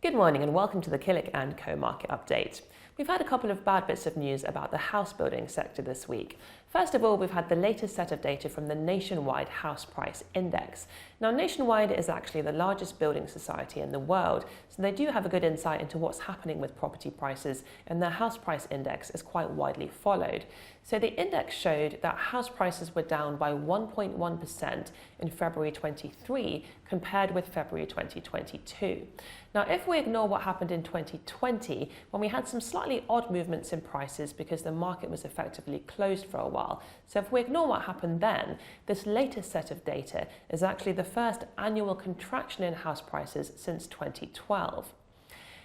Good morning and welcome to the Killik & Co market update. We've had a couple of bad bits of news about the house building sector this week. First of all, we've had the latest set of data from the Nationwide House Price Index. Now, Nationwide is actually the largest building society in the world, so they do have a good insight into what's happening with property prices, and their house price index is quite widely followed. So the index showed that house prices were down by 1.1% in February 23 compared with February 2022. Now, if we ignore what happened in 2020, when we had some slightly odd movements in prices because the market was effectively closed for a while, so if we ignore what happened then, this latest set of data is actually the first annual contraction in house prices since 2012.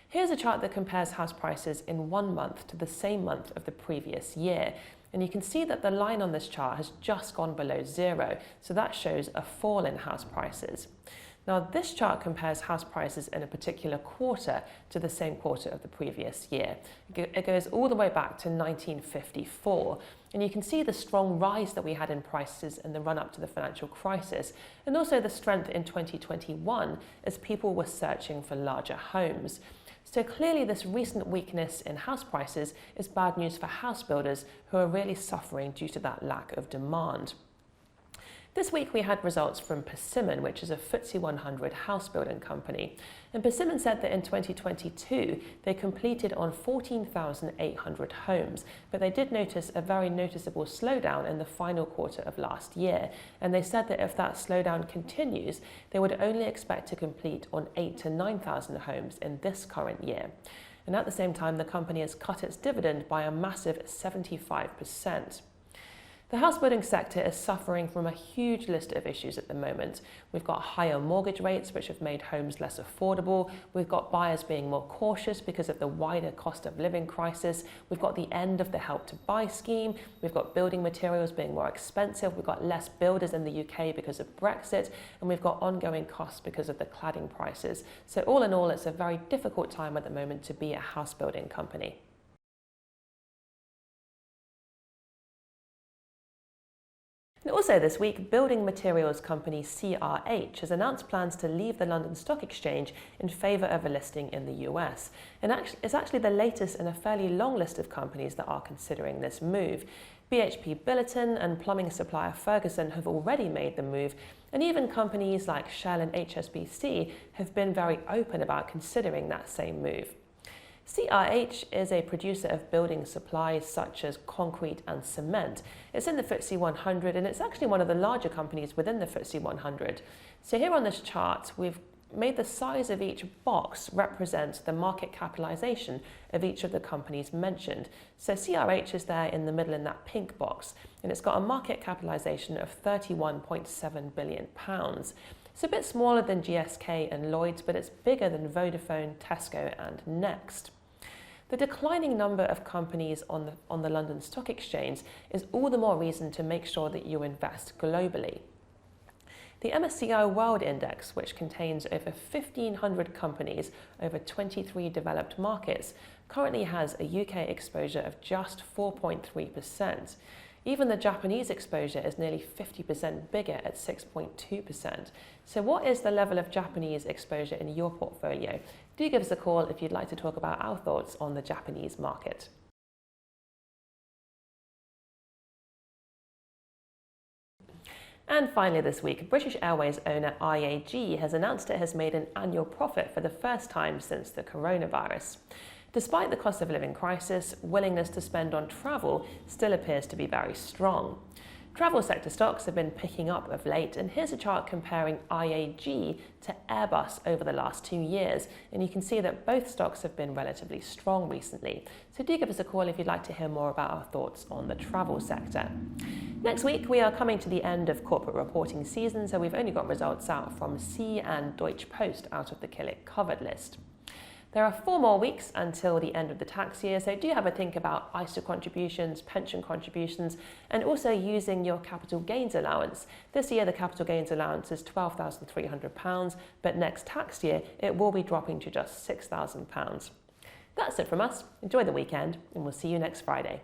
Here's a chart that compares house prices in 1 month to the same month of the previous year. And you can see that the line on this chart has just gone below zero, so that shows a fall in house prices. Now, this chart compares house prices in a particular quarter to the same quarter of the previous year. It goes all the way back to 1954, and you can see the strong rise that we had in prices in the run-up to the financial crisis, and also the strength in 2021 as people were searching for larger homes. So clearly this recent weakness in house prices is bad news for house builders who are really suffering due to that lack of demand. This week we had results from Persimmon, which is a FTSE 100 house building company. And Persimmon said that in 2022 they completed on 14,800 homes, but they did notice a very noticeable slowdown in the final quarter of last year. And they said that if that slowdown continues, they would only expect to complete on 8,000 to 9,000 homes in this current year. And at the same time, the company has cut its dividend by a massive 75%. The house building sector is suffering from a huge list of issues at the moment. We've got higher mortgage rates, which have made homes less affordable. We've got buyers being more cautious because of the wider cost of living crisis. We've got the end of the Help to Buy scheme. We've got building materials being more expensive. We've got less builders in the UK because of Brexit. And we've got ongoing costs because of the cladding prices. So all in all, it's a very difficult time at the moment to be a house building company. And also this week, building materials company CRH has announced plans to leave the London Stock Exchange in favour of a listing in the US. And it's actually the latest in a fairly long list of companies that are considering this move. BHP Billiton and plumbing supplier Ferguson have already made the move, and even companies like Shell and HSBC have been very open about considering that same move. CRH is a producer of building supplies such as concrete and cement. It's in the FTSE 100 and it's actually one of the larger companies within the FTSE 100. So here on this chart, we've made the size of each box represent the market capitalization of each of the companies mentioned. So CRH is there in the middle in that pink box, and it's got a market capitalization of £31.7 billion. It's a bit smaller than GSK and Lloyds, but it's bigger than Vodafone, Tesco and Next. The declining number of companies on the London Stock Exchange is all the more reason to make sure that you invest globally. The MSCI World Index, which contains over 1,500 companies over 23 developed markets, currently has a UK exposure of just 4.3%. Even the Japanese exposure is nearly 50% bigger at 6.2%. So what is the level of Japanese exposure in your portfolio? Do give us a call if you'd like to talk about our thoughts on the Japanese market. And finally this week, British Airways owner IAG has announced it has made an annual profit for the first time since the coronavirus. Despite the cost of living crisis, willingness to spend on travel still appears to be very strong. Travel sector stocks have been picking up of late, and here's a chart comparing IAG to Airbus over the last 2 years, and you can see that both stocks have been relatively strong recently. So do give us a call if you'd like to hear more about our thoughts on the travel sector. Next week, we are coming to the end of corporate reporting season, so we've only got results out from C and Deutsche Post out of the Killik covered list. There are 4 more weeks until the end of the tax year, so do have a think about ISA contributions, pension contributions, and also using your capital gains allowance. This year the capital gains allowance is £12,300, but next tax year it will be dropping to just £6,000. That's it from us. Enjoy the weekend, and we'll see you next Friday.